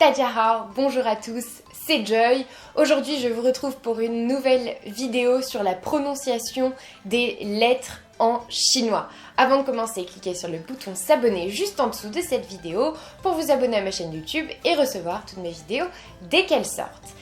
Tadjahao, bonjour à tous, c'est Joy. Aujourd'hui, je vous retrouve pour une nouvelle vidéo sur la prononciation des lettres en chinois. Avant de commencer, cliquez sur le bouton s'abonner juste en dessous de cette vidéo pour vous abonner à ma chaîne YouTube et recevoir toutes mes vidéos dès qu'elles sortent.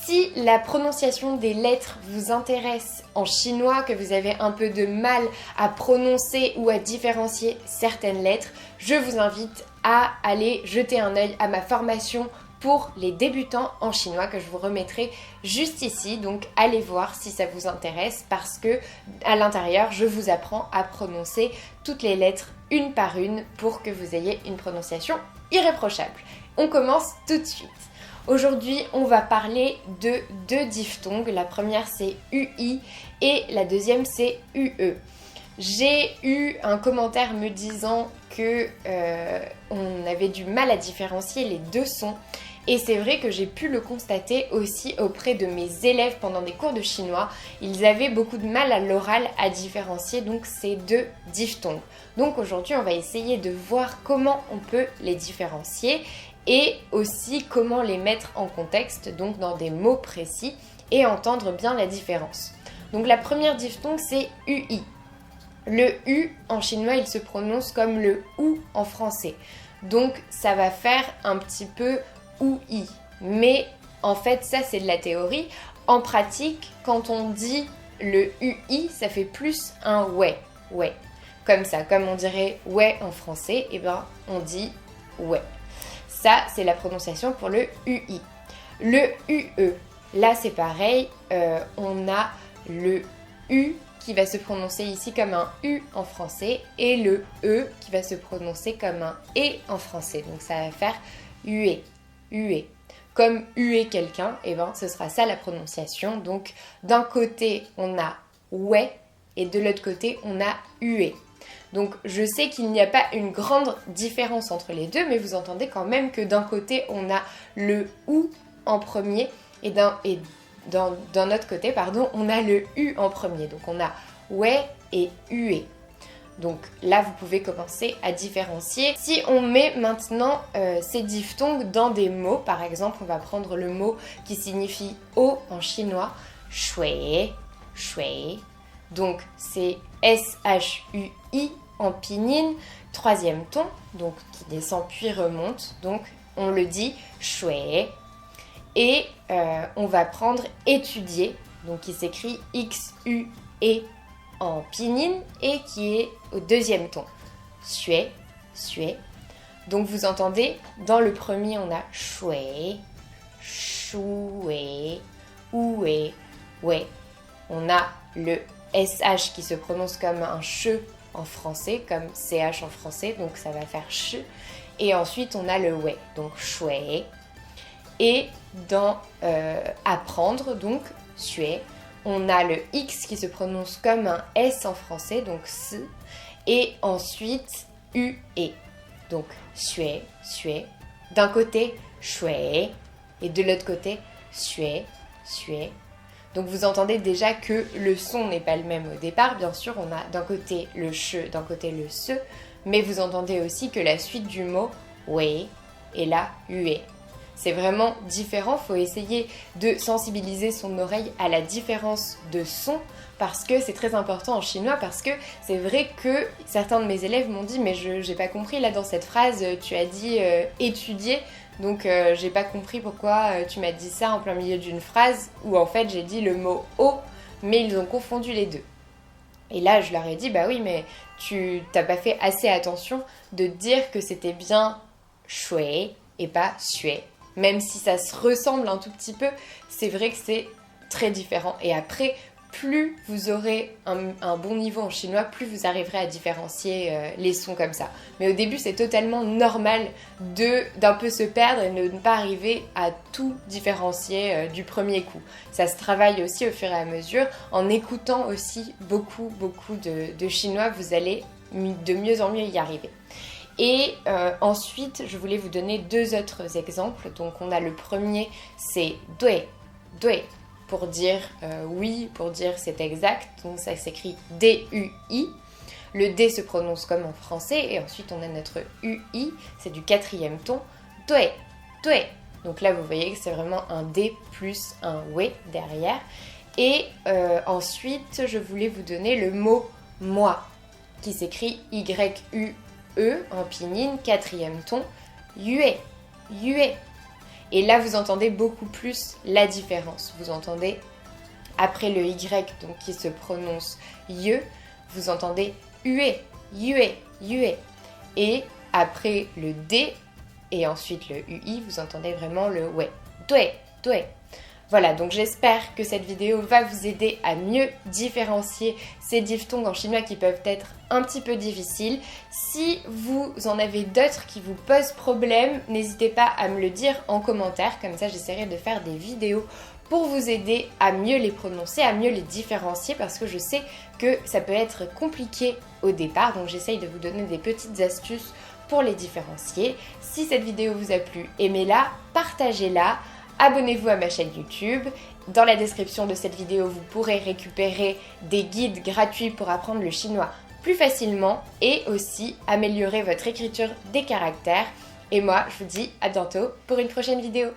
Si la prononciation des lettres vous intéresse en chinois, que vous avez un peu de mal à prononcer ou à différencier certaines lettres, je vous invite à aller jeter un œil à ma formation pour les débutants en chinois que je vous remettrai juste ici. Donc allez voir si ça vous intéresse parce que à l'intérieur, je vous apprends à prononcer toutes les lettres une par une pour que vous ayez une prononciation irréprochable. On commence tout de suite. Aujourd'hui, on va parler de deux diphtongues. La première, c'est UI et la deuxième, c'est UE. J'ai eu un commentaire me disant que on avait du mal à différencier les deux sons. Et c'est vrai que j'ai pu le constater aussi auprès de mes élèves pendant des cours de chinois. Ils avaient beaucoup de mal à l'oral à différencier donc ces deux diphtongues. Donc aujourd'hui, on va essayer de voir comment on peut les différencier et aussi comment les mettre en contexte, donc dans des mots précis, et entendre bien la différence. Donc la première diphtongue, c'est UI. Le U en chinois, il se prononce comme le OU en français. Donc ça va faire un petit peu OUI. Mais en fait, ça c'est de la théorie. En pratique, quand on dit le UI, ça fait plus un ouais. Ouais. Comme ça, comme on dirait ouais en français, et ben on dit ouais. Ça, c'est la prononciation pour le UI. Le UE, là c'est pareil, on a le U qui va se prononcer ici comme un U en français et le E qui va se prononcer comme un E en français. Donc ça va faire UE, UE. Comme huer quelqu'un, et ben ce sera ça la prononciation. Donc d'un côté on a ouais et de l'autre côté on a UE. Donc je sais qu'il n'y a pas une grande différence entre les deux, mais vous entendez quand même que d'un côté on a le OU en premier et d'un autre côté, on a le U en premier. Donc on a ouais et UE. Donc là vous pouvez commencer à différencier. Si on met maintenant ces diphtongues dans des mots, par exemple on va prendre le mot qui signifie eau en chinois, shui, shui. Donc c'est S-H-U-I en pinyin, troisième ton, donc qui descend puis remonte, donc on le dit shui. Et on va prendre étudier, donc qui s'écrit X-U-E en pinyin et qui est au deuxième ton, sui, sui. Donc vous entendez, dans le premier on a shui, shui, oué, ouais. On a le SH qui se prononce comme un che en français, comme CH en français, donc ça va faire ch. Et ensuite on a le ouais, donc shui. Et dans apprendre, donc sui, on a le X qui se prononce comme un S en français, donc s. Et ensuite UE, donc sui, sui. D'un côté shui et de l'autre côté sui, sui. Donc vous entendez déjà que le son n'est pas le même au départ. Bien sûr, on a d'un côté le che, d'un côté le se. Mais vous entendez aussi que la suite du mot wei est là ue. C'est vraiment différent. Il faut essayer de sensibiliser son oreille à la différence de son parce que c'est très important en chinois. Parce que c'est vrai que certains de mes élèves m'ont dit « Mais je n'ai pas compris, là dans cette phrase, tu as dit étudier ». Donc j'ai pas compris pourquoi tu m'as dit ça en plein milieu d'une phrase où en fait j'ai dit le mot eau, mais ils ont confondu les deux. Et là je leur ai dit bah oui mais tu t'as pas fait assez attention de dire que c'était bien shui et pas sui. Même si ça se ressemble un tout petit peu, c'est vrai que c'est très différent. Et après, plus vous aurez un bon niveau en chinois, plus vous arriverez à différencier les sons comme ça. Mais au début, c'est totalement normal d'un peu se perdre et de ne pas arriver à tout différencier du premier coup. Ça se travaille aussi au fur et à mesure. En écoutant aussi beaucoup de chinois, vous allez de mieux en mieux y arriver. Et ensuite, je voulais vous donner deux autres exemples. Donc on a le premier, c'est dui, dui. Pour dire oui, pour dire c'est exact. Donc ça s'écrit D-U-I. Le D se prononce comme en français. Et ensuite on a notre UI, c'est du quatrième ton. Dui, dui. Donc là, vous voyez que c'est vraiment un D plus un W derrière. Et ensuite, je voulais vous donner le mot moi, qui s'écrit Y-U-E en pinyin, 4e ton, yue, yue. Et là, vous entendez beaucoup plus la différence. Vous entendez, après le Y, donc qui se prononce ye, vous entendez ue, yue, yue. Et après le D et ensuite le UI, vous entendez vraiment le ouais, due, due. Voilà, donc j'espère que cette vidéo va vous aider à mieux différencier ces diphtongues en chinois qui peuvent être un petit peu difficiles. Si vous en avez d'autres qui vous posent problème, n'hésitez pas à me le dire en commentaire, comme ça j'essaierai de faire des vidéos pour vous aider à mieux les prononcer, à mieux les différencier, parce que je sais que ça peut être compliqué au départ, donc j'essaye de vous donner des petites astuces pour les différencier. Si cette vidéo vous a plu, aimez-la, partagez-la. Abonnez-vous à ma chaîne YouTube. Dans la description de cette vidéo, vous pourrez récupérer des guides gratuits pour apprendre le chinois plus facilement et aussi améliorer votre écriture des caractères. Et moi, je vous dis à bientôt pour une prochaine vidéo.